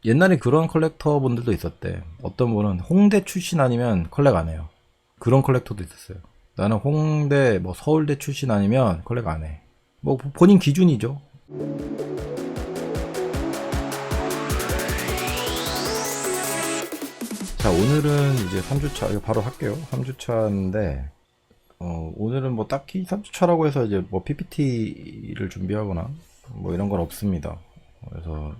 옛날에 그런 컬렉터 분들도 있었대. 어떤 분은 홍대 출신 아니면 컬렉 안 해요. 그런 컬렉터도 있었어요. 나는 홍대, 뭐 서울대 출신 아니면 컬렉 안 해. 뭐 본인 기준이죠. 자, 오늘은 이제 3주차, 이거 바로 할게요. 3주차인데, 오늘은 뭐 딱히 3주차라고 해서 이제 뭐 PPT를 준비하거나 뭐 이런 건 없습니다. 그래서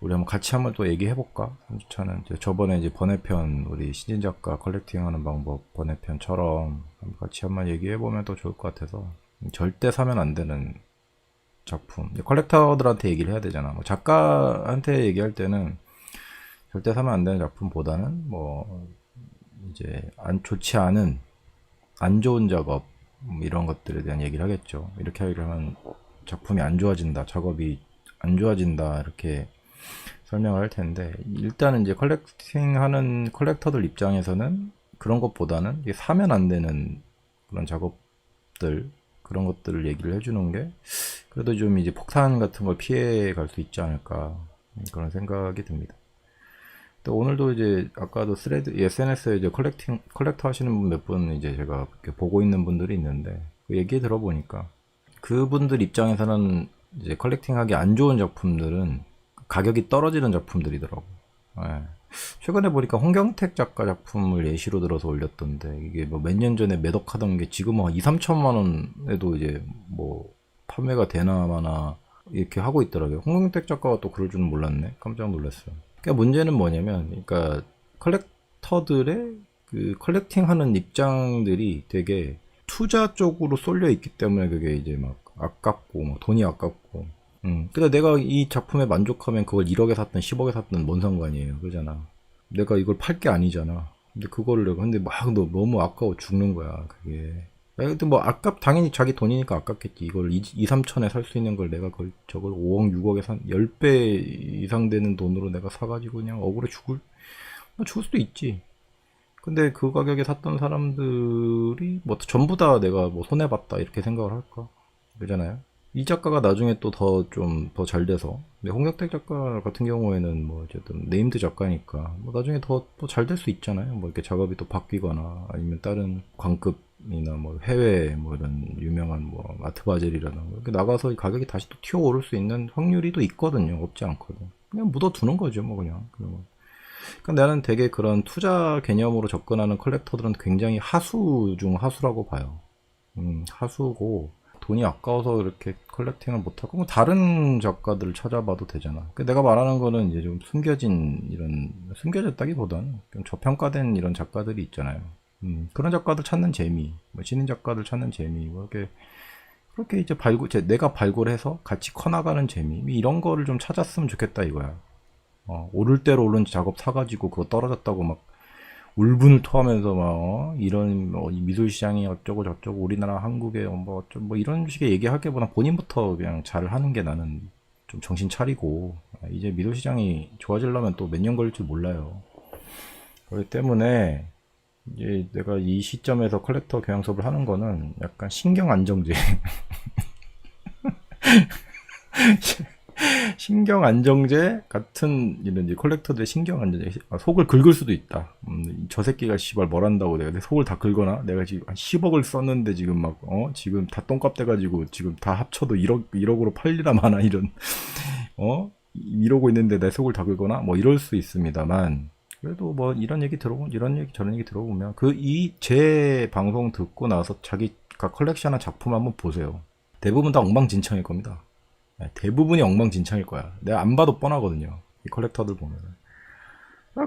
우리 한번 같이 한번 또 얘기해볼까? 3주차는 저번에 이제 번외편, 우리 신진 작가 컬렉팅하는 방법 번외편처럼 같이 한번 얘기해보면 또 좋을 것 같아서. 절대 사면 안 되는 작품. 컬렉터들한테 얘기를 해야 되잖아. 뭐 작가한테 얘기할 때는 절대 사면 안 되는 작품보다는 뭐 이제 좋지 않은 안 좋은 작업 이런 것들에 대한 얘기를 하겠죠. 이렇게 하기를 하면 작품이 안 좋아진다, 작업이 안 좋아진다 이렇게 설명을 할 텐데, 일단은 이제 컬렉팅하는 컬렉터들 입장에서는 그런 것보다는 이게 사면 안 되는 그런 작업들, 그런 것들을 얘기를 해주는 게 그래도 좀 이제 폭탄 같은 걸 피해 갈 수 있지 않을까 그런 생각이 듭니다. 또 오늘도 이제 아까도 스레드 SNS에 이제 컬렉터 하시는 분 몇 분 이제 제가 이렇게 보고 있는 분들이 있는데, 그 얘기 들어보니까 그분들 입장에서는 이제 컬렉팅하기 안 좋은 작품들은 가격이 떨어지는 작품들이더라고. 예. 최근에 보니까 홍경택 작가 작품을 예시로 들어서 올렸던데, 이게 뭐 몇 년 전에 매덕하던 게 지금은 한 2, 3천만 원에도 이제 뭐 판매가 되나 마나 이렇게 하고 있더라고요. 홍경택 작가가 또 그럴 줄은 몰랐네. 깜짝 놀랐어요. 그러니까 문제는 뭐냐면, 그러니까 컬렉터들의 그 컬렉팅하는 입장들이 되게 투자 쪽으로 쏠려 있기 때문에 그게 이제 막 아깝고, 막 돈이 아깝고. 근데 내가 이 작품에 만족하면 그걸 1억에 샀든 10억에 샀든 뭔 상관이에요. 그러잖아. 내가 이걸 팔 게 아니잖아. 근데 그거를 내가, 근데 막 너무 아까워 죽는 거야, 그게. 근데 뭐 당연히 자기 돈이니까 아깝겠지. 이걸 2, 3천에 살 수 있는 걸 내가 저걸 5억, 6억에 10배 이상 되는 돈으로 내가 사가지고 그냥 억울해 뭐 죽을 수도 있지. 근데 그 가격에 샀던 사람들이 뭐 전부 다 내가 뭐 손해봤다 이렇게 생각을 할까? 그러잖아요. 이 작가가 나중에 또 더 잘 돼서, 근데 홍석택 작가 같은 경우에는 뭐 어쨌든 네임드 작가니까 뭐 나중에 더 잘 될 수 있잖아요. 뭐 이렇게 작업이 또 바뀌거나 아니면 다른 광급이나 뭐 해외 뭐 이런 유명한 뭐 아트바젤이라든가 이렇게 나가서 가격이 다시 또 튀어오를 수 있는 확률이 또 있거든요. 없지 않거든. 그냥 묻어두는 거죠, 뭐 그냥. 그러니까 나는 되게 그런 투자 개념으로 접근하는 컬렉터들은 굉장히 하수 중 하수라고 봐요. 하수고, 돈이 아까워서 이렇게 컬렉팅을 못하고 뭐 다른 작가들을 찾아봐도 되잖아. 내가 말하는 거는 이제 좀 숨겨졌다기보다는 좀 저평가된 이런 작가들이 있잖아요. 그런 작가들 찾는 재미, 뭐 신인 작가들 찾는 재미, 뭐 이렇게 그렇게 이제 내가 발굴해서 같이 커나가는 재미, 이런 거를 좀 찾았으면 좋겠다 이거야. 오를 대로 오른 작업 사가지고 그거 떨어졌다고 막 울분을 토하면서 막 이런 미술 시장이 어쩌고 저쩌고 우리나라 한국에 뭐 어쩌고 뭐 이런 식의 얘기하기보다 본인부터 그냥 잘 하는 게 나는 좀 정신 차리고, 이제 미술 시장이 좋아지려면 또 몇 년 걸릴 줄 몰라요. 그렇기 때문에 이제 내가 이 시점에서 컬렉터 교양 수업을 하는 거는 약간 신경 안정제 신경 안정제 같은 이런 이제 컬렉터들의 신경 안정제, 속을 긁을 수도 있다. 저 새끼가 씨발 뭘 한다고 내가 내 속을 다 긁거나, 내가 지금 한 10억을 썼는데 지금 막 지금 다 똥값 돼가지고 지금 다 합쳐도 1억으로 팔리라 마나 이런 이러고 있는데 내 속을 다 긁거나 뭐 이럴 수 있습니다만, 그래도 뭐 이런 얘기 저런 얘기 들어보면 이 제 방송 듣고 나서 자기가 컬렉션한 작품 한번 보세요. 대부분 다 엉망진창일 겁니다. 대부분이 엉망진창일 거야. 내가 안 봐도 뻔하거든요. 이 컬렉터들 보면.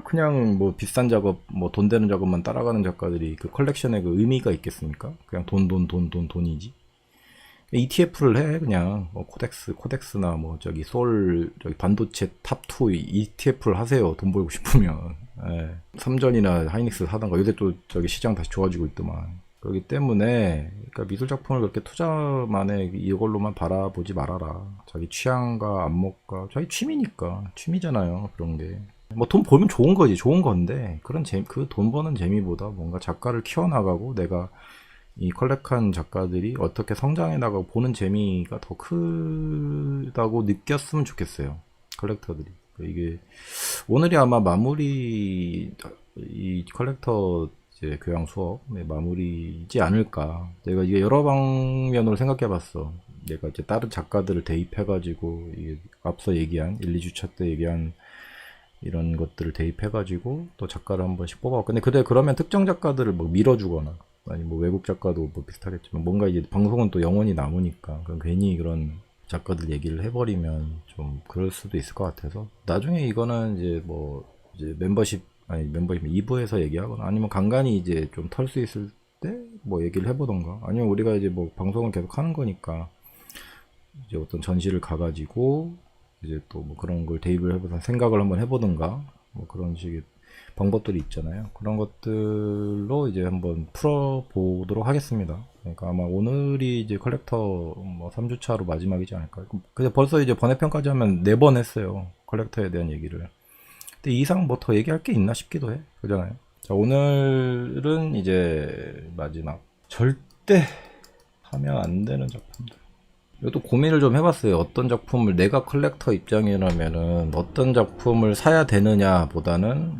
그냥 뭐 비싼 작업, 뭐 돈 되는 작업만 따라가는 작가들이 그 컬렉션에 그 의미가 있겠습니까? 그냥 돈이지. ETF를 해, 그냥. 뭐 코덱스나 뭐 저기 반도체 탑2 ETF를 하세요. 돈 벌고 싶으면. 삼전이나 하이닉스 사던가. 요새 또 저기 시장 다시 좋아지고 있더만. 그렇기 때문에 그러니까 미술 작품을 그렇게 투자만에 이걸로만 바라보지 말아라. 자기 취향과 안목과 자기 취미잖아요. 그런 게. 뭐 돈 벌면 좋은 거지, 좋은 건데 그 돈 버는 재미보다 뭔가 작가를 키워나가고 내가 이 컬렉한 작가들이 어떻게 성장해 나가고 보는 재미가 더 크다고 느꼈으면 좋겠어요. 컬렉터들이. 이게 오늘이 아마 마무리 이 컬렉터 이제 교양 수업의 마무리이지 않을까. 내가 이게 여러 방면으로 생각해봤어. 내가 이제 다른 작가들을 대입해가지고 이게 앞서 얘기한 1, 2주차 때 얘기한 이런 것들을 대입해가지고 또 작가를 한 번씩 뽑아왔고, 근데 그러면 특정 작가들을 뭐 밀어주거나 아니 뭐 외국 작가도 뭐 비슷하겠지만 뭔가 이제 방송은 또 영원히 남으니까 그럼 괜히 그런 작가들 얘기를 해버리면 좀 그럴 수도 있을 것 같아서 나중에 이거는 이제 뭐 이제 멤버십 2부에서 얘기하거나 아니면 간간히 이제 좀 털 수 있을 때 뭐 얘기를 해보던가 아니면 우리가 이제 뭐 방송을 계속 하는 거니까 이제 어떤 전시를 가가지고 이제 또 뭐 그런 걸 대입을 해보자 생각을 한번 해보든가 뭐 그런 식의 방법들이 있잖아요. 그런 것들로 이제 한번 풀어보도록 하겠습니다. 그러니까 아마 오늘이 이제 컬렉터 뭐 3주차로 마지막이지 않을까요? 근데 벌써 이제 번외편까지 하면 4번 했어요. 컬렉터에 대한 얘기를. 근데 이 이상 뭐 더 얘기할 게 있나 싶기도 해. 그잖아요. 자, 오늘은 이제 마지막. 절대 하면 안 되는 작품들. 이것도 고민을 좀 해봤어요. 어떤 작품을 내가 컬렉터 입장이라면은 어떤 작품을 사야 되느냐 보다는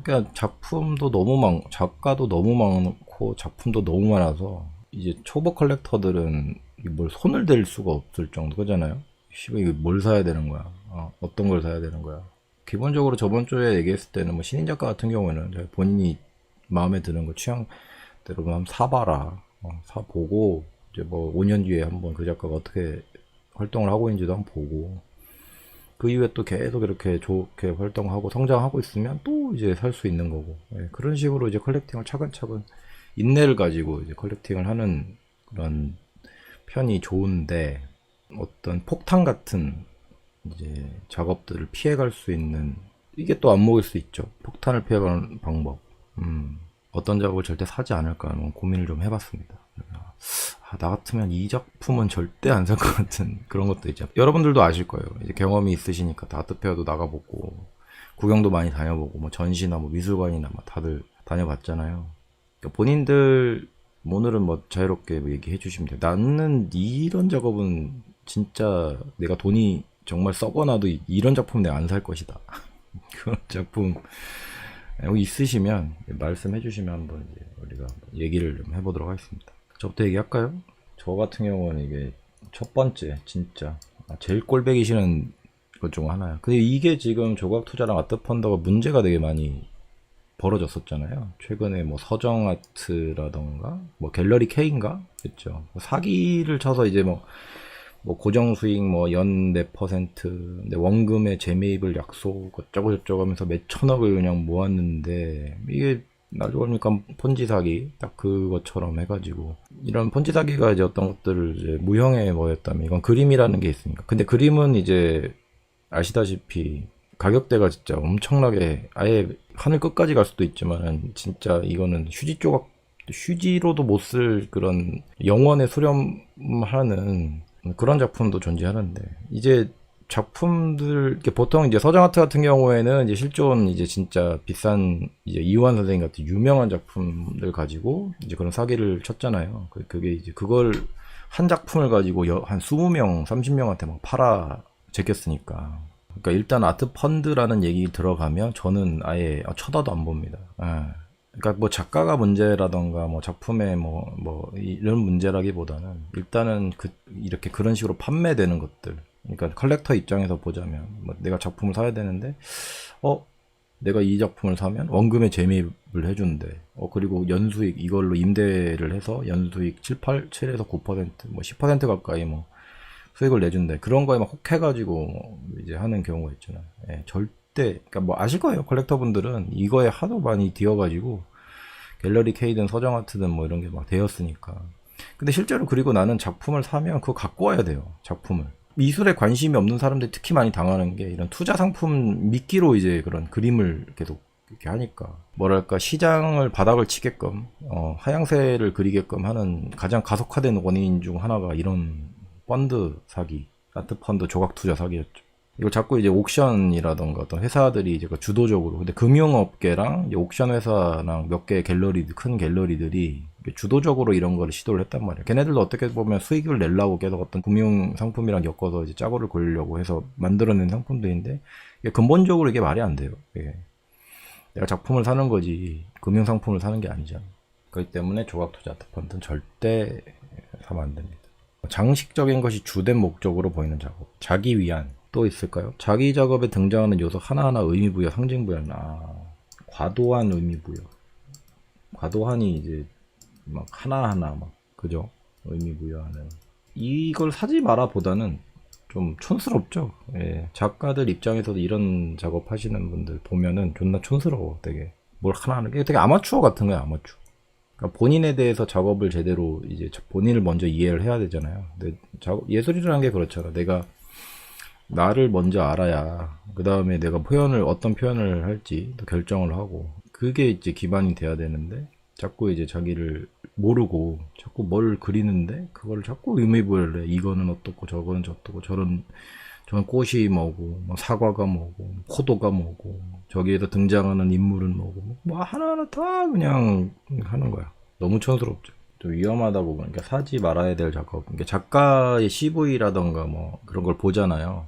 그러니까 작품도 너무 작가도 너무 많고 작품도 너무 많아서 이제 초보 컬렉터들은 뭘 손을 댈 수가 없을 정도 그잖아요. 씨발 이거 뭘 사야 되는 거야? 어떤 걸 사야 되는 거야? 기본적으로 저번 주에 얘기했을 때는 뭐 신인 작가 같은 경우에는 본인이 마음에 드는 거 취향대로 한번 사봐라. 사보고 이제 뭐 5년 뒤에 한번 그 작가가 어떻게 활동을 하고 있는지도 한번 보고 그 이후에 또 계속 이렇게 좋게 활동하고 성장하고 있으면 또 이제 살 수 있는 거고 그런 식으로 이제 컬렉팅을 차근차근 인내를 가지고 이제 컬렉팅을 하는 그런 편이 좋은데 어떤 폭탄 같은 이제 작업들을 피해갈 수 있는 이게 또 안목일 수 있죠. 폭탄을 피해가는 방법. 어떤 작업을 절대 사지 않을까 하는 고민을 좀 해봤습니다. 나 같으면 이 작품은 절대 안 살 것 같은 그런 것도 있죠. 여러분들도 아실 거예요. 이제 경험이 있으시니까 아트페어도 나가보고 구경도 많이 다녀보고 뭐 전시나 뭐 미술관이나 뭐 다들 다녀봤잖아요. 그러니까 본인들 오늘은 뭐 자유롭게 뭐 얘기해 주시면 돼요. 나는 이런 작업은 진짜 내가 돈이 정말 썩어놔도 이런 작품 내가 안 살 것이다. 그런 작품 있으시면 말씀해 주시면 한번 이제 우리가 얘기를 좀 해보도록 하겠습니다. 저부터 얘기할까요? 저 같은 경우는 이게 첫 번째 진짜 제일 꼴배기 싫은 것 중 하나야. 근데 이게 지금 조각투자랑 아트펀더가 문제가 되게 많이 벌어졌었잖아요. 최근에 뭐 서정아트라던가 뭐 갤러리 K인가? 그쵸. 사기를 쳐서 이제 뭐 고정 수익 뭐 연 몇 퍼센트 원금의 재매입을 약속 어쩌고 저쩌고 하면서 몇 천억을 그냥 모았는데 이게 나중에 보니까 폰지 사기 딱 그것처럼 해가지고 이런 폰지 사기가 이제 어떤 것들을 이제 무형에 뭐였다면 이건 그림이라는 게 있으니까 근데 그림은 이제 아시다시피 가격대가 진짜 엄청나게 아예 하늘 끝까지 갈 수도 있지만 진짜 이거는 휴지 조각 휴지로도 못 쓸 그런 영원에 수렴하는 그런 작품도 존재하는데 이제 작품들 보통 이제 서정아트 같은 경우에는 이제 실존 이제 진짜 비싼 이제 이완 선생님 같은 유명한 작품들 가지고 이제 그런 사기를 쳤잖아요. 그게 이제 그걸 한 작품을 가지고 한 20명, 30명한테 막 팔아 제꼈으니까. 그러니까 일단 아트 펀드라는 얘기 들어가면 저는 아예 쳐다도 안 봅니다. 그러니까 뭐 작가가 문제라던가 뭐 작품의 뭐 이런 문제라기보다는 일단은 이렇게 그런 식으로 판매되는 것들. 그러니까 컬렉터 입장에서 보자면 뭐 내가 작품을 사야 되는데 내가 이 작품을 사면 원금에 재매입을 해준대. 그리고 연수익 이걸로 임대를 해서 연수익 7에서 9%, 뭐 10% 가까이 뭐 수익을 내준대. 그런 거에 막 혹해가지고 이제 하는 경우가 있잖아요. 절대, 그러니까 뭐 아실 거예요. 컬렉터분들은 이거에 하도 많이 뒤어가지고 갤러리 K든 서정아트든 뭐 이런 게 막 되었으니까. 근데 실제로 그리고 나는 작품을 사면 그거 갖고 와야 돼요. 작품을. 미술에 관심이 없는 사람들이 특히 많이 당하는 게 이런 투자 상품 미끼로 이제 그런 그림을 계속 이렇게 하니까 뭐랄까 시장을 바닥을 치게끔 하향세를 그리게끔 하는 가장 가속화된 원인 중 하나가 이런 펀드 사기, 아트 펀드 조각 투자 사기였죠. 이거 자꾸 이제 옥션이라던가 어떤 회사들이 이제 주도적으로 근데 금융업계랑 이제 옥션 회사랑 몇 개 갤러리 큰 갤러리들이 주도적으로 이런 거를 시도를 했단 말이에요. 걔네들도 어떻게 보면 수익을 내려고 계속 어떤 금융 상품이랑 엮어서 이제 짜고를 걸려고 해서 만들어낸 상품들인데, 이게 근본적으로 이게 말이 안 돼요. 예. 내가 작품을 사는 거지 금융 상품을 사는 게 아니잖아. 그렇기 때문에 조각 투자 펀드는 절대 사면 안 됩니다. 장식적인 것이 주된 목적으로 보이는 작업, 자기 위안 또 있을까요? 자기 작업에 등장하는 요소 하나하나 의미 부여, 상징 부여. 과도한 의미 부여. 과도한이 이제 막 하나하나 막 그죠? 의미 부여하는. 이걸 사지 마라 보다는 좀 촌스럽죠. 예. 작가들 입장에서도 이런 작업 하시는 분들 보면은 존나 촌스러워. 되게 뭘 하나하나 되게 아마추어 같은 거야. 아마추어. 그러니까 본인에 대해서 작업을 제대로 이제 본인을 먼저 이해를 해야 되잖아요. 근데 예술이라는 게 그렇잖아. 내가 나를 먼저 알아야 그 다음에 내가 어떤 표현을 할지 또 결정을 하고, 그게 이제 기반이 돼야 되는데, 자꾸 이제 자기를 모르고 자꾸 뭘 그리는데 그걸 자꾸 의미부여를 해. 이거는 어떻고 저거는 저렇고 저런 꽃이 뭐고 뭐 사과가 뭐고 포도가 뭐고 저기에서 등장하는 인물은 뭐고 뭐 하나하나 다 그냥 하는 거야. 너무 촌스럽죠. 좀 위험하다 보면, 그러니까 사지 말아야 될 작업. 그러니까 작가의 CV라던가 뭐 그런 걸 보잖아요.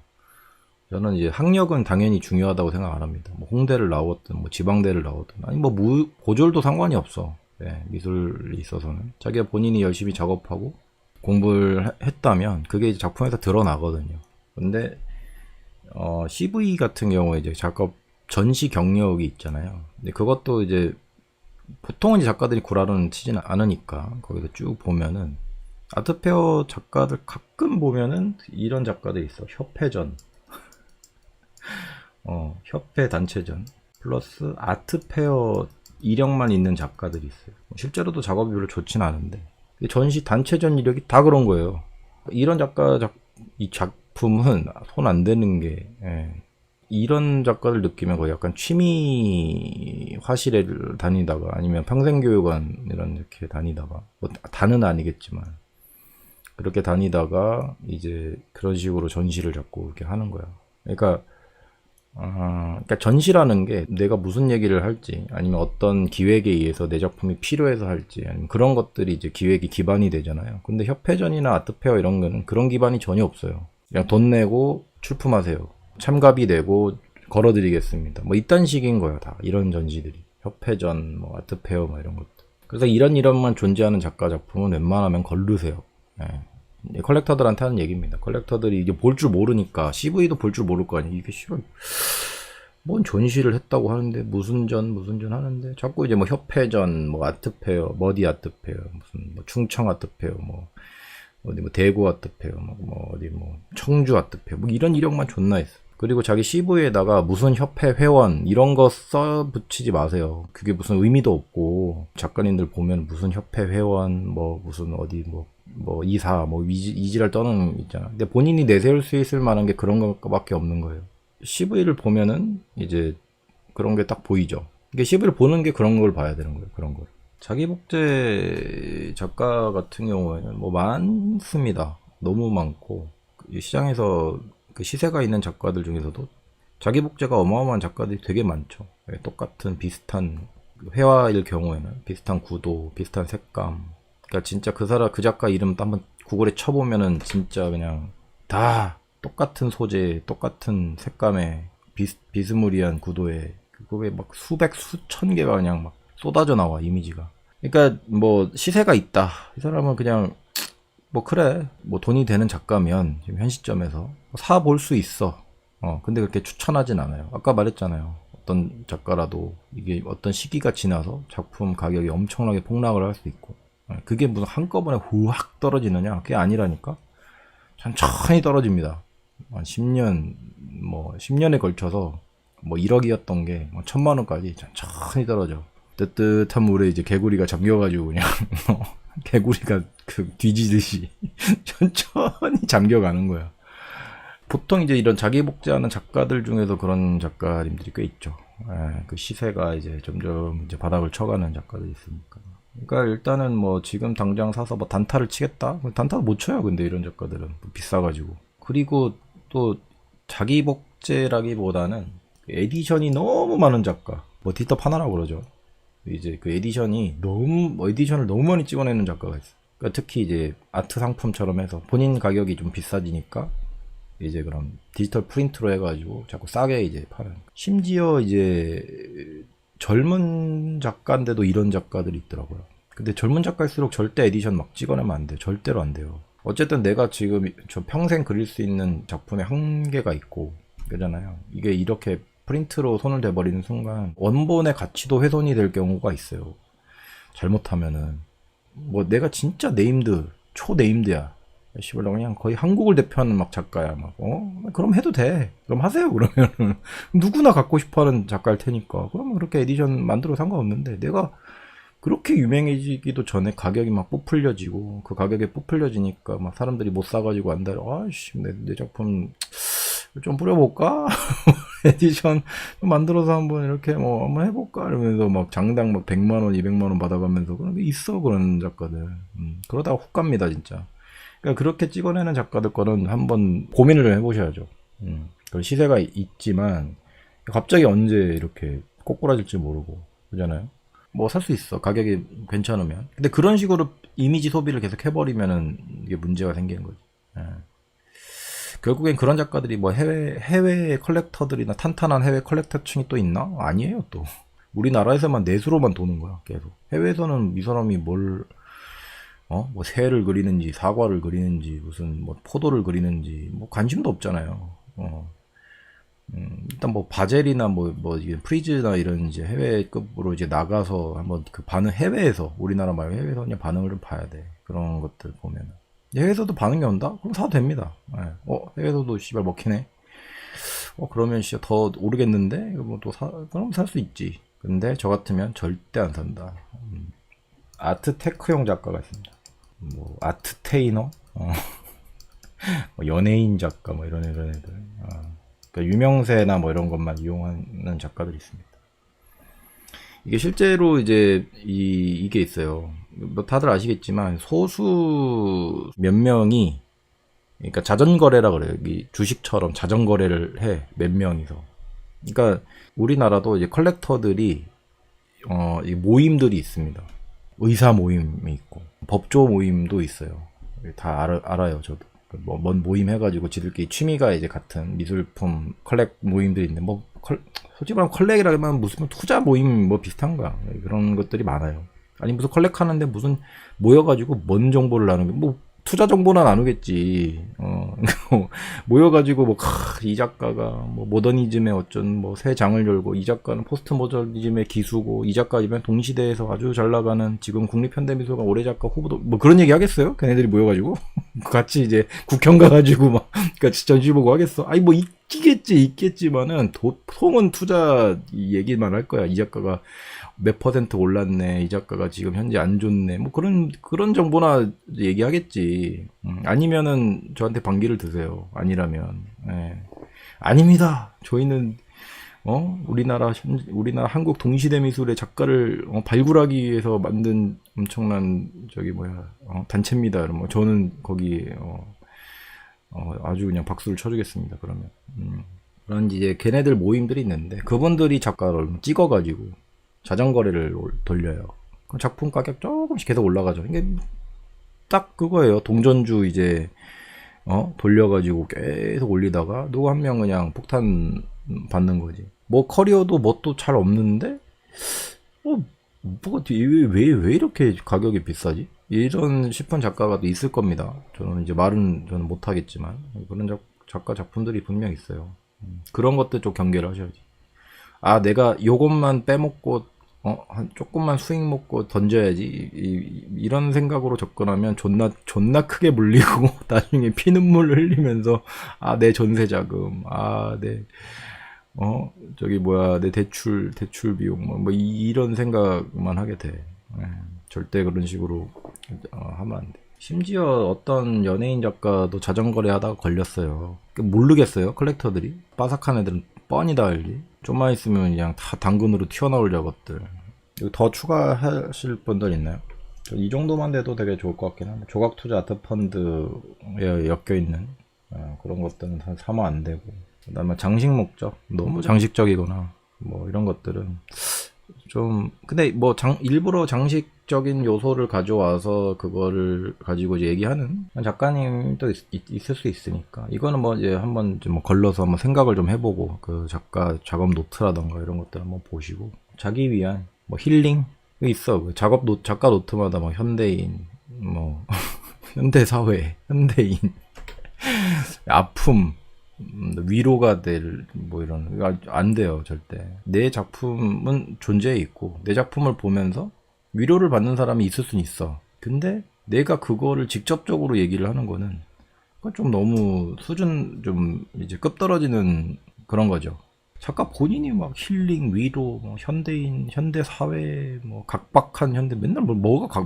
저는 이제 학력은 당연히 중요하다고 생각 안 합니다. 뭐 홍대를 나오든 뭐 지방대를 나오든, 아니 뭐 고졸도 상관이 없어. 네, 미술이 있어서는 자기가 본인이 열심히 작업하고 공부를 했다면 그게 이제 작품에서 드러나거든요. 근데 CV 같은 경우에 이제 작업 전시 경력이 있잖아요. 근데 그것도 이제 보통은 이제 작가들이 구라로는 치지는 않으니까 거기서 쭉 보면은 아트페어 작가들 가끔 보면은 이런 작가들이 있어. 협회전, 협회 단체전 플러스 아트페어 이력만 있는 작가들이 있어요. 실제로도 작업이 별로 좋진 않은데 전시 단체전 이력이 다 그런 거예요. 이런 이 작품은 손 안 대는 게, 이런 작가를 느끼면 거의 약간 취미 화실에 다니다가 아니면 평생교육원 이렇게 다니다가, 뭐 다는 아니겠지만 그렇게 다니다가 이제 그런 식으로 전시를 자꾸 이렇게 하는 거야. 그러니까 전시라는 게 내가 무슨 얘기를 할지, 아니면 어떤 기획에 의해서 내 작품이 필요해서 할지, 아니면 그런 것들이 이제 기획이 기반이 되잖아요. 근데 협회전이나 아트페어 이런 거는 그런 기반이 전혀 없어요. 그냥 돈 내고 출품하세요. 참가비 내고 걸어드리겠습니다. 뭐 이딴 식인 거야, 다. 이런 전시들이. 협회전, 뭐 아트페어, 뭐 이런 것들. 그래서 이런만 존재하는 작가 작품은 웬만하면 걸르세요. 컬렉터들한테 하는 얘기입니다. 컬렉터들이 이게 볼 줄 모르니까, CV도 볼 줄 모를 거 아니에요. 이게 싫어. 뭔 전시를 했다고 하는데 무슨 전 하는데 자꾸 이제 뭐 협회전, 뭐 아트페어, 머디 아트페어, 무슨 뭐 충청 아트페어, 뭐 어디 뭐 대구 아트페어, 뭐 어디 뭐 청주 아트페어, 뭐 이런 이력만 존나 있어. 그리고 자기 CV에다가 무슨 협회 회원 이런 거 써 붙이지 마세요. 그게 무슨 의미도 없고, 작가님들 보면 무슨 협회 회원, 뭐 무슨 어디 뭐 이사, 뭐 이지랄 떠는 있잖아. 근데 본인이 내세울 수 있을 만한 게 그런 것밖에 없는 거예요. CV를 보면은 이제 그런 게 딱 보이죠. 이게 CV를 보는 게 그런 걸 봐야 되는 거예요. 그런 걸. 자기 복제 작가 같은 경우에는 뭐 많습니다. 너무 많고, 시장에서 그 시세가 있는 작가들 중에서도 자기 복제가 어마어마한 작가들이 되게 많죠. 똑같은 비슷한 회화일 경우에는 비슷한 구도, 비슷한 색감. 그러니까 진짜 그 작가 이름 한번 구글에 쳐보면은 진짜 그냥 다 똑같은 소재, 똑같은 색감에 비스무리한 구도에 그거에 막 수천 개가 그냥 막 쏟아져 나와, 이미지가. 그러니까 뭐 시세가 있다. 이 사람은 그냥 뭐 그래, 뭐 돈이 되는 작가면 지금 현 시점에서 사볼 수 있어. 근데 그렇게 추천하진 않아요. 아까 말했잖아요. 어떤 작가라도 이게 어떤 시기가 지나서 작품 가격이 엄청나게 폭락을 할 수 있고, 그게 무슨 한꺼번에 후확 떨어지느냐? 그게 아니라니까. 천천히 떨어집니다. 한 10년에 걸쳐서 뭐 1억이었던 게 뭐 1000만 원까지 천천히 떨어져. 뜨뜻한 물에 이제 개구리가 잠겨가지고 그냥 개구리가 그 뒤지듯이 천천히 잠겨가는 거야. 보통 이제 이런 자기 복제하는 작가들 중에서 그런 작가님들이 꽤 있죠. 그 시세가 이제 점점 이제 바닥을 쳐가는 작가들이 있으니까. 그러니까 일단은 뭐 지금 당장 사서 뭐 단타를 치겠다? 단타도 못 쳐요. 근데 이런 작가들은 비싸가지고. 그리고 또 자기 복제라기보다는 에디션이 너무 많은 작가, 뭐 디터 파나라고 그러죠. 이제 그 에디션을 너무 많이 찍어내는 작가가 있어. 그러니까 특히 이제 아트 상품처럼 해서 본인 가격이 좀 비싸지니까 이제 그럼 디지털 프린트로 해가지고 자꾸 싸게 이제 파는. 심지어 이제 젊은 작가인데도 이런 작가들이 있더라고요. 근데 젊은 작가일수록 절대 에디션 막 찍어내면 안 돼요. 절대로 안 돼요. 어쨌든 내가 지금 저 평생 그릴 수 있는 작품의 한계가 있고 그러잖아요. 이게 이렇게 프린트로 손을 대버리는 순간 원본의 가치도 훼손이 될 경우가 있어요. 잘못하면은 뭐 내가 진짜 초네임드야. 씨발 나 그냥 거의 한국을 대표하는 막 작가야. 막 그럼 해도 돼. 그럼 하세요. 그러면은 누구나 갖고 싶어하는 작가일 테니까. 그러면 그렇게 에디션 만들어 상관없는데 내가 그렇게 유명해지기도 전에 가격이 막 부풀려지고 그 가격에 부풀려지니까 막 사람들이 못 사가지고 안달려. 아씨 내 작품 좀 뿌려볼까? 에디션 만들어서 한번 이렇게 뭐 한번 해볼까? 이러면서 막 장당 막 100만원, 200만원 받아가면서 그런 게 있어, 그런 작가들. 그러다가 훅 갑니다, 진짜. 그러니까 그렇게 찍어내는 작가들 거는 한번 고민을 해보셔야죠. 그 시세가 있지만 갑자기 언제 이렇게 꼬꾸라질지 모르고 그러잖아요. 뭐 살 수 있어, 가격이 괜찮으면. 근데 그런 식으로 이미지 소비를 계속 해버리면은 이게 문제가 생기는 거지. 예. 결국엔 그런 작가들이 뭐 해외 컬렉터들이나 탄탄한 해외 컬렉터층이 또 있나? 아니에요, 또. 우리나라에서만 내수로만 도는 거야, 계속. 해외에서는 이 사람이 뭐 새를 그리는지, 사과를 그리는지, 무슨 뭐 포도를 그리는지, 뭐 관심도 없잖아요. 일단 뭐 바젤이나 이게 프리즈나 이런 이제 해외급으로 이제 나가서 한번 그 반응, 해외에서, 우리나라 말고 해외에서 그냥 반응을 좀 봐야 돼. 그런 것들 보면은. 해외에서도 반응이 온다? 그럼 사도 됩니다. 네. 해외에서도 씨발 먹히네. 그러면 진짜 더 오르겠는데? 그럼 살 수 있지. 근데 저 같으면 절대 안 산다. 아트 테크용 작가가 있습니다. 뭐, 아트 테이너? 뭐 연예인 작가, 뭐 이런 애들. 그러니까 유명세나 뭐 이런 것만 이용하는 작가들이 있습니다. 이게 실제로 이제 이게 있어요. 뭐 다들 아시겠지만 소수 몇 명이, 그러니까 자전거래라 그래요. 이 주식처럼 자전거래를 해, 몇 명이서. 그러니까 우리나라도 이제 컬렉터들이 이 모임들이 있습니다. 의사 모임이 있고 법조 모임도 있어요. 다 알아요, 저도. 뭔 모임 해가지고 지들끼리 취미가 이제 같은 미술품 컬렉 모임들이 있는데, 솔직히 말하면 컬렉이라면 무슨 투자 모임 뭐 비슷한 거야. 그런 것들이 많아요. 아니 무슨 컬렉하는데 무슨 모여가지고 뭔 정보를 나누게, 뭐 투자 정보나 나누겠지. 모여가지고 이 작가가 뭐 모더니즘의 어쩐 뭐 새 장을 열고, 이 작가는 포스트 모더니즘의 기수고, 이 작가이면 동시대에서 아주 잘 나가는 지금 국립현대미술관 올해 작가 후보도, 뭐 그런 얘기 하겠어요? 걔네들이 모여가지고 같이 이제 국형 가가지고 막 같이 전시 보고 하겠어? 아니 뭐 있겠지만은 보통은 투자 얘기만 할 거야. 이 작가가 몇 퍼센트 올랐네, 이 작가가 지금 현재 안 좋네, 뭐 그런 정보나 얘기하겠지. 아니면은 저한테 반기를 드세요. 아니라면. 아닙니다. 저희는 우리나라 한국 동시대 미술의 작가를 발굴하기 위해서 만든 엄청난 단체입니다. 그러면 저는 거기 아주 그냥 박수를 쳐주겠습니다. 그러면 그런 이제 걔네들 모임들이 있는데, 그분들이 작가를 찍어가지고 자전거래를 돌려요. 그럼 작품 가격 조금씩 계속 올라가죠. 이게 딱 그거예요. 동전주 이제 돌려가지고 계속 올리다가 누구 한 명 그냥 폭탄 받는 거지. 뭐 커리어도 뭣도 잘 없는데 왜 이렇게 가격이 비싸지? 이런 싶은 작가가 또 있을 겁니다. 저는 못 하겠지만 그런 작가 작품들이 분명 있어요. 그런 것들 좀 경계를 하셔야지. 내가 요것만 빼먹고 조금만 수익 먹고 던져야지, 이런 생각으로 접근하면 존나 크게 물리고 나중에 피눈물을 흘리면서 내 전세 자금, 내 내 대출 비용 뭐 이런 생각만 하게 돼. 절대 그런 식으로 하면 안 돼. 심지어 어떤 연예인 작가도 자전거래 하다가 걸렸어요. 모르겠어요, 컬렉터들이. 빠삭한 애들은 뻔히 다 알지. 좀만 있으면 그냥 다 당근으로 튀어나올 저것들. 더 추가하실 분들 있나요? 이 정도만 돼도 되게 좋을 것 같긴 한데, 조각투자 아트펀드에 엮여있는 그런 것들은 다 사면 안 되고, 그 다음에 장식 목적, 너무 장식적이거나 뭐 이런 것들은 좀 근데 뭐 일부러 장식적인 요소를 가져와서 그거를 가지고 이제 얘기하는 작가님도 있을 수 있으니까 이거는 뭐 이제 한번 좀 뭐 걸러서 한번 생각을 좀 해보고 그 작가 작업 노트라던가 이런 것들 한번 보시고 자기 위한 뭐 힐링 있어. 그 작가 노트마다 뭐 현대인 뭐 현대 사회 현대인 아픔 위로가 될 뭐 이런 안 돼요 절대. 내 작품은 존재해 있고 내 작품을 보면서 위로를 받는 사람이 있을 수는 있어. 근데 내가 그거를 직접적으로 얘기를 하는 거는 그건 좀 너무 수준 좀 이제 급 떨어지는 그런 거죠. 작가 본인이 막 힐링, 위로, 뭐 현대인, 현대 사회, 뭐 각박한 현대 맨날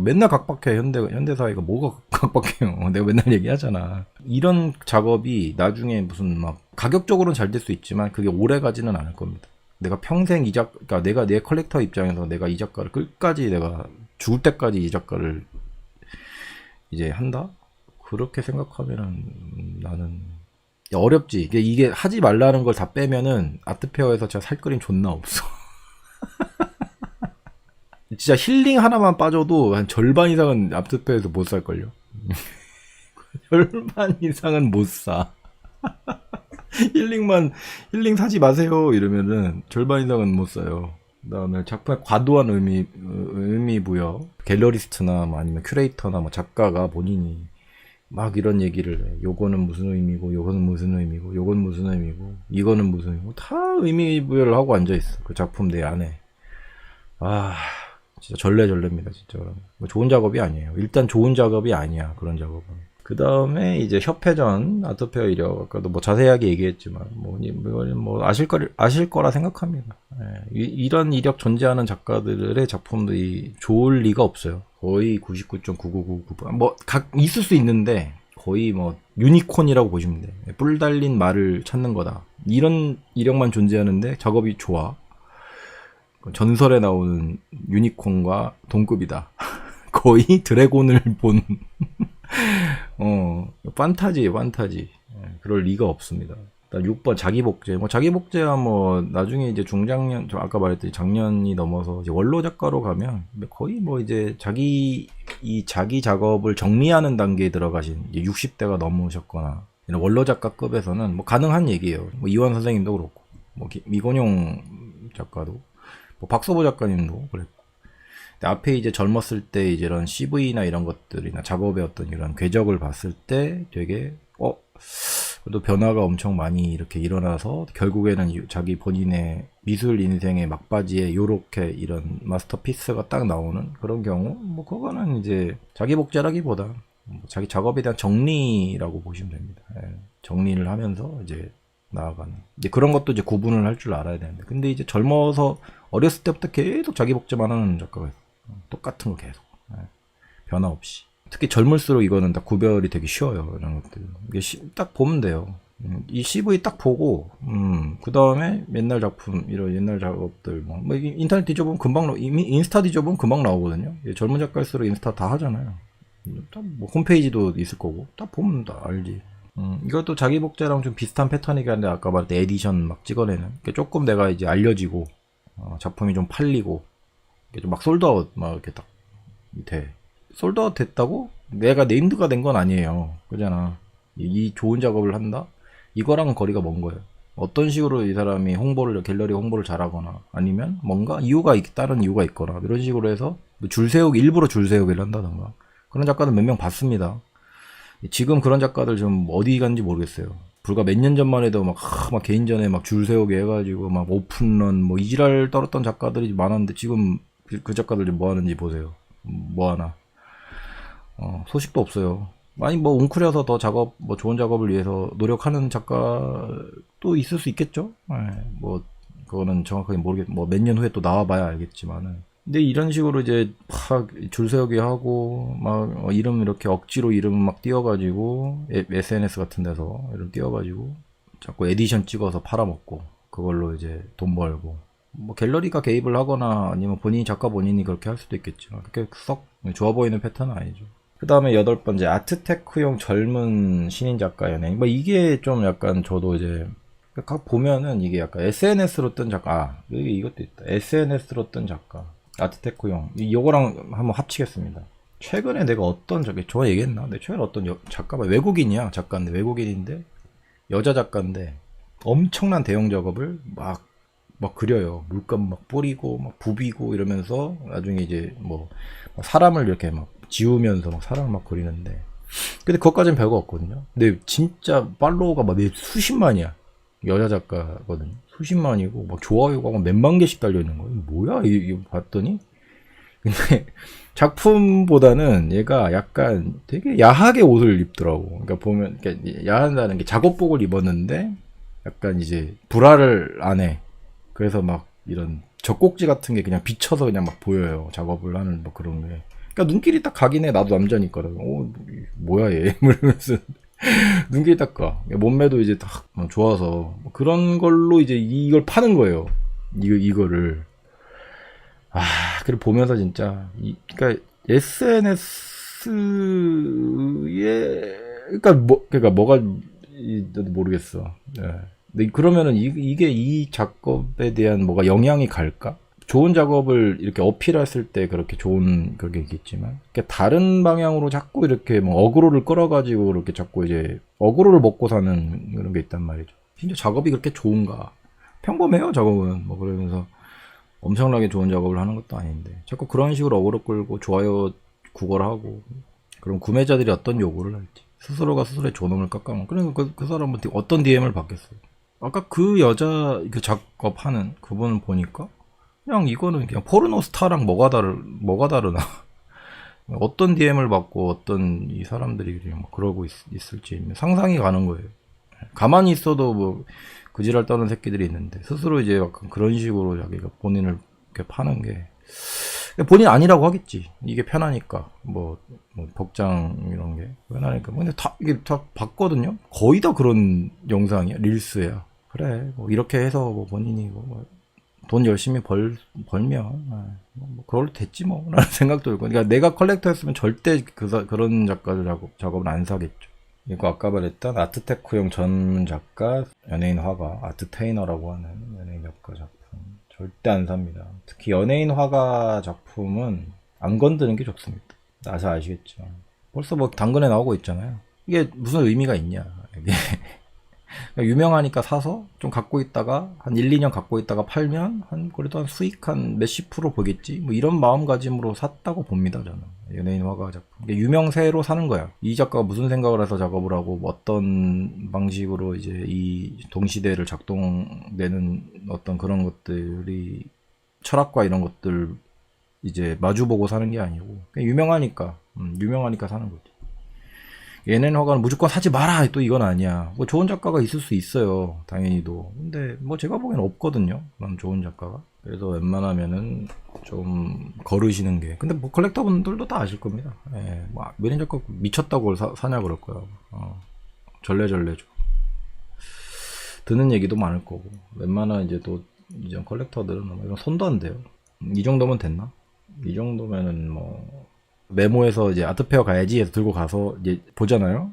맨날 각박해 현대 사회가 뭐가 각박해요. 내가 맨날 얘기하잖아. 이런 작업이 나중에 무슨 막 가격적으로는 잘 될 수 있지만 그게 오래 가지는 않을 겁니다. 내가 평생 그러니까 내가 내 컬렉터 입장에서 내가 이 작가를 끝까지 내가 죽을 때까지 이 작가를 이제 한다? 그렇게 생각하면은 나는 어렵지. 이게 하지 말라는 걸 다 빼면은 아트페어에서 진짜 살 그림 존나 없어. 진짜 힐링 하나만 빠져도 한 절반 이상은 아트페어에서 못 살걸요. 절반 이상은 못 사. 힐링 사지 마세요 이러면은 절반 이상은 못 사요. 그다음에 작품의 과도한 의미 부여, 갤러리스트나 뭐 아니면 큐레이터나 뭐 작가가 본인이 막 이런 얘기를 해. 요거는 무슨 의미고, 요거는 무슨 의미고, 요건 무슨 의미고, 이거는 무슨 의미고, 다 의미 부여를 하고 앉아있어. 그 작품 내 안에. 아, 진짜 절레절레입니다, 진짜. 뭐 좋은 작업이 아니에요. 일단 좋은 작업이 아니야, 그런 작업은. 그 다음에 이제 협회전, 아트페어 이력, 아까도 뭐 자세하게 얘기했지만, 뭐 아실 거라 생각합니다. 예, 이런 이력 존재하는 작가들의 작품들이 좋을 리가 없어요. 거의 99.9999%. 있을 수 있는데, 거의 뭐, 유니콘이라고 보시면 돼. 뿔 달린 말을 찾는 거다. 이런 이력만 존재하는데, 작업이 좋아. 전설에 나오는 유니콘과 동급이다. 거의 드래곤을 본, 판타지예요, 판타지. 그럴 리가 없습니다. 6번 자기복제. 뭐 자기복제야 뭐 나중에 이제 중장년, 저 아까 말했듯이 작년이 넘어서 이제 원로 작가로 가면 거의 뭐 이제 자기 작업을 정리하는 단계에 들어가신 이제 60대가 넘으셨거나 이런 원로 작가급에서는 뭐 가능한 얘기예요. 뭐 이완 선생님도 그렇고, 뭐 미건용 작가도, 뭐 박서보 작가님도 그랬고. 앞에 이제 젊었을 때 이제 이런 CV나 이런 것들이나 작업의 어떤 이런 궤적을 봤을 때 되게 그래도 변화가 엄청 많이 이렇게 일어나서 결국에는 자기 본인의 미술 인생의 막바지에 요렇게 이런 마스터피스가 딱 나오는 그런 경우, 뭐 그거는 이제 자기 복제라기보다 자기 작업에 대한 정리라고 보시면 됩니다. 정리를 하면서 이제 나아가는. 이제 그런 것도 이제 구분을 할 줄 알아야 되는데, 근데 이제 젊어서 어렸을 때부터 계속 자기 복제만 하는 작가가 있어. 똑같은 거 계속. 변화 없이. 특히 젊을수록 이거는 딱 구별이 되게 쉬워요. 이런 것들. 이게 딱 보면 돼요. 이 CV 딱 보고, 그 다음에 옛날 작품, 이런 옛날 작업들, 뭐 인터넷 뒤져보면 금방, 인스타 뒤져보면 금방 나오거든요. 젊은 작가일수록 인스타 다 하잖아요. 뭐 홈페이지도 있을 거고, 딱 보면 다 알지. 이것도 자기 복제랑 좀 비슷한 패턴이긴 한데, 아까 말했던 에디션 막 찍어내는. 조금 내가 이제 알려지고, 작품이 좀 팔리고, 좀 막 솔드아웃 막 이렇게 딱 돼. 솔드아웃 됐다고 내가 네임드가 된 건 아니에요. 그잖아. 이 좋은 작업을 한다? 이거랑은 거리가 먼 거예요. 어떤 식으로 이 사람이 갤러리 홍보를 잘하거나, 아니면 뭔가 다른 이유가 있거나, 이런 식으로 해서 일부러 줄 세우기를 한다던가. 그런 작가들 몇 명 봤습니다. 지금 그런 작가들 좀 어디 갔는지 모르겠어요. 불과 몇 년 전만 해도 막 개인전에 막 줄 세우게 해가지고 막 오픈런 뭐 이지랄 떨었던 작가들이 많았는데, 지금 그 작가들 뭐 하는지 보세요. 뭐 하나. 소식도 없어요. 많이 뭐 웅크려서 더 좋은 작업을 위해서 노력하는 작가도 있을 수 있겠죠? 뭐, 그거는 정확하게 뭐 몇 년 후에 또 나와봐야 알겠지만은. 근데 이런 식으로 이제 줄 세우게 하고, 이름 이렇게 억지로 이름 막 띄워가지고, SNS 같은 데서 이름 띄워가지고, 자꾸 에디션 찍어서 팔아먹고, 그걸로 이제 돈 벌고. 뭐 갤러리가 개입을 하거나 아니면 작가 본인이 그렇게 할 수도 있겠죠. 그렇게 썩 좋아 보이는 패턴은 아니죠. 그 다음에 8번째, 아트테크용 젊은 신인 작가 연예인. 뭐 이게 좀 약간 저도 이제 그러니까 각 보면은 이게 약간 SNS로 뜬 작가, 여기 이것도 있다. SNS로 뜬 작가, 아트테크용. 이거랑 한번 합치겠습니다. 최근에 내가 어떤 저 얘기했나? 내가 최근에 어떤 작가가 외국인이야. 작가인데, 외국인인데, 여자 작가인데, 엄청난 대형 작업을 막 그려요. 물감 막 뿌리고, 막 부비고 이러면서, 나중에 이제 뭐, 사람을 이렇게 막 지우면서 막 사람을 막 그리는데, 근데 그것까지는 별거 없거든요. 근데 진짜 팔로워가 막 수십만이야. 여자 작가거든요. 수십만이고, 막 좋아요가 막 몇만 개씩 달려있는 거예요. 뭐야? 이거 봤더니? 근데 작품보다는 얘가 약간 되게 야하게 옷을 입더라고. 그러니까 보면, 그러니까 야한다는 게 작업복을 입었는데, 약간 이제 브라를 안 해. 그래서 막 이런 젖꼭지 같은 게 그냥 비쳐서 그냥 막 보여요. 작업을 하는 뭐 그런 게. 그러니까 눈길이 딱 가긴 해. 나도 남자니까. 뭐야 얘. 이러면서 눈길이 딱 가. 몸매도 이제 딱 좋아서 그런 걸로 이제 이걸 파는 거예요. 이거를. 그리고 보면서 진짜 그러니까 SNS에 그러니까 뭐가 나도 모르겠어. 네. 근데 그러면은 이게 이 작업에 대한 뭐가 영향이 갈까? 좋은 작업을 이렇게 어필했을 때 그렇게 좋은 그게 있겠지만, 다른 방향으로 자꾸 이렇게 뭐 어그로를 끌어가지고 이렇게 자꾸 이제 어그로를 먹고 사는 그런 게 있단 말이죠. 진짜 작업이 그렇게 좋은가? 평범해요, 작업은. 뭐 그러면서 엄청나게 좋은 작업을 하는 것도 아닌데, 자꾸 그런 식으로 어그로 끌고 좋아요 구걸하고, 그럼 구매자들이 어떤 요구를 할지, 스스로가 스스로의 존엄을 깎아먹고, 그러니까 그 사람은 어떤 DM을 받겠어요? 아까 그 여자 그 작업하는 그분을 보니까 그냥 이거는 그냥 포르노 스타랑 뭐가 다르나? 어떤 DM을 받고 어떤 이 사람들이 그냥 뭐 그러고 있을지 상상이 가는 거예요. 가만히 있어도 뭐 그지랄 떠는 새끼들이 있는데 스스로 이제 약간 그런 식으로 자기가 본인을 이렇게 파는 게 본인 아니라고 하겠지. 이게 편하니까 뭐 복장 이런 게 편하니까. 근데 이게 다 봤거든요. 거의 다 그런 영상이야. 릴스야. 그래 뭐 이렇게 해서 뭐 본인이 돈 열심히 벌면 뭐 그걸로 됐지 뭐 라는 생각도 들고. 그러니까 내가 컬렉터였으면 절대 그런 작가들 작업은 안 사겠죠. 이거 아까 말했던 아트테크용 전문 작가, 연예인 화가, 아트테이너라고 하는 연예인 작가 작품 절대 안 삽니다. 특히 연예인 화가 작품은 안 건드는 게 좋습니다. 나서 아시겠지만 벌써 뭐 당근에 나오고 있잖아요. 이게 무슨 의미가 있냐. 이게 유명하니까 사서 좀 갖고 있다가 한 1, 2년 갖고 있다가 팔면 그래도 한 수익 한 몇십 프로 보겠지. 뭐 이런 마음가짐으로 샀다고 봅니다, 저는. 연예인 화가 작품. 유명세로 사는 거야. 이 작가가 무슨 생각을 해서 작업을 하고 뭐 어떤 방식으로 이제 이 동시대를 작동되는 어떤 그런 것들이 철학과 이런 것들 이제 마주보고 사는 게 아니고 그냥 유명하니까 사는 거지. 얘네는 화가는 무조건 사지 마라 또 이건 아니야. 뭐 좋은 작가가 있을 수 있어요, 당연히도. 근데 뭐 제가 보기엔 없거든요, 그런 좋은 작가가. 그래서 웬만하면은 좀 거르시는 게. 근데 뭐 컬렉터분들도 다 아실 겁니다. 예, 뭐 연예인 작가 미쳤다고 사냐 그럴 거야. 절레절레죠. 드는 얘기도 많을 거고. 웬만한 이제 또 이전 컬렉터들은 뭐 이런 손도 안 대요. 이 정도면 됐나? 이 정도면은 뭐 메모에서 이제 아트페어 가야지 해서 들고 가서 이제 보잖아요.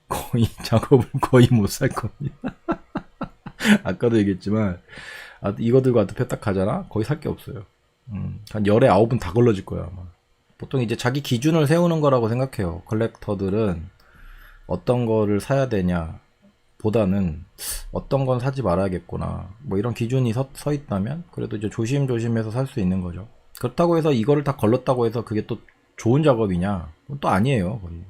거의 작업을 거의 못 살 겁니다. 아까도 얘기했지만 이거 들고 아트페어 딱 가잖아. 거의 살 게 없어요. 한 열에 9은 다 걸러질 거야 아마. 보통 이제 자기 기준을 세우는 거라고 생각해요. 컬렉터들은 어떤 거를 사야 되냐 보다는 어떤 건 사지 말아야겠구나 뭐 이런 기준이 서 있다면 그래도 이제 조심조심해서 살 수 있는 거죠. 그렇다고 해서 이거를 다 걸렀다고 해서 그게 또 좋은 작업이냐? 또 아니에요. 거의.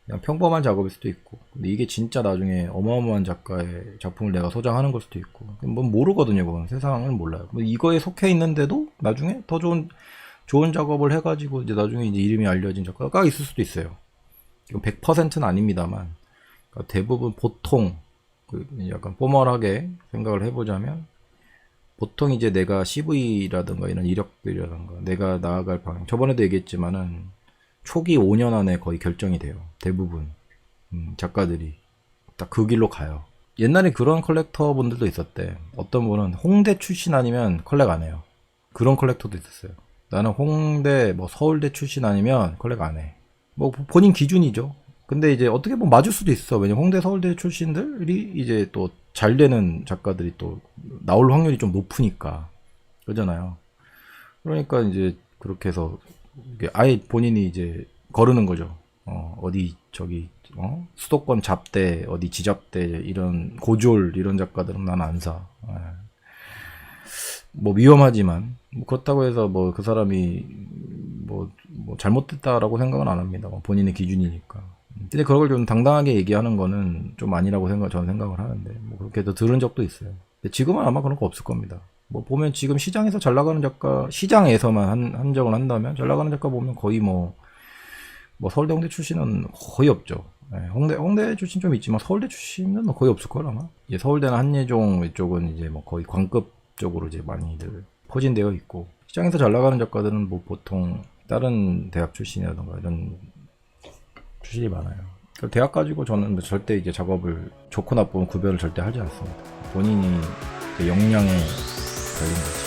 그냥 평범한 작업일 수도 있고. 근데 이게 진짜 나중에 어마어마한 작가의 작품을 내가 소장하는 걸 수도 있고. 뭐 모르거든요, 그건. 세상을 몰라요. 뭐 이거에 속해 있는데도 나중에 더 좋은 작업을 해가지고 이제 나중에 이제 이름이 알려진 작가가 있을 수도 있어요. 이건 100%는 아닙니다만. 그러니까 대부분 보통 약간 포멀하게 생각을 해보자면 보통 이제 내가 CV라든가 이런 이력들이라든가 내가 나아갈 방향 저번에도 얘기했지만은 초기 5년 안에 거의 결정이 돼요. 대부분 작가들이 딱 그 길로 가요. 옛날에 그런 컬렉터 분들도 있었대. 어떤 분은 홍대 출신 아니면 컬렉 안 해요. 그런 컬렉터도 있었어요. 나는 홍대 뭐 서울대 출신 아니면 컬렉 안 해. 뭐 본인 기준이죠. 근데 이제 어떻게 보면 맞을 수도 있어. 왜냐면 홍대 서울대 출신들이 이제 또 잘 되는 작가들이 또 나올 확률이 좀 높으니까 그러잖아요. 그러니까 이제 그렇게 해서 이게 아예 본인이 이제 거르는 거죠. 어디 저기 수도권 잡대 어디 지잡대 이런 고졸 이런 작가들은 난 안 사. 예. 뭐 위험하지만 뭐 그렇다고 해서 뭐 그 사람이 뭐 잘못됐다라고 생각은 안 합니다. 뭐 본인의 기준이니까. 근데 그걸 좀 당당하게 얘기하는 거는 좀 아니라고 저는 생각을 하는데 뭐 그렇게 해서 들은 적도 있어요. 근데 지금은 아마 그런 거 없을 겁니다. 뭐 보면 지금 시장에서 잘 나가는 작가, 시장에서만 한정을 한다면 잘 나가는 작가 보면 거의 뭐 서울대 홍대 출신은 거의 없죠. 네, 홍대 출신 좀 있지만 서울대 출신은 거의 없을 걸 아마. 이제 서울대나 한예종 이쪽은 이제 뭐 거의 관급 쪽으로 이제 많이들 포진되어 있고 시장에서 잘 나가는 작가들은 뭐 보통 다른 대학 출신이라던가 이런 출신이 많아요. 대학 가지고 저는 절대 이제 작업을 좋고 나쁜 구별을 절대 하지 않습니다. 본인이 그 역량에 달린 거지.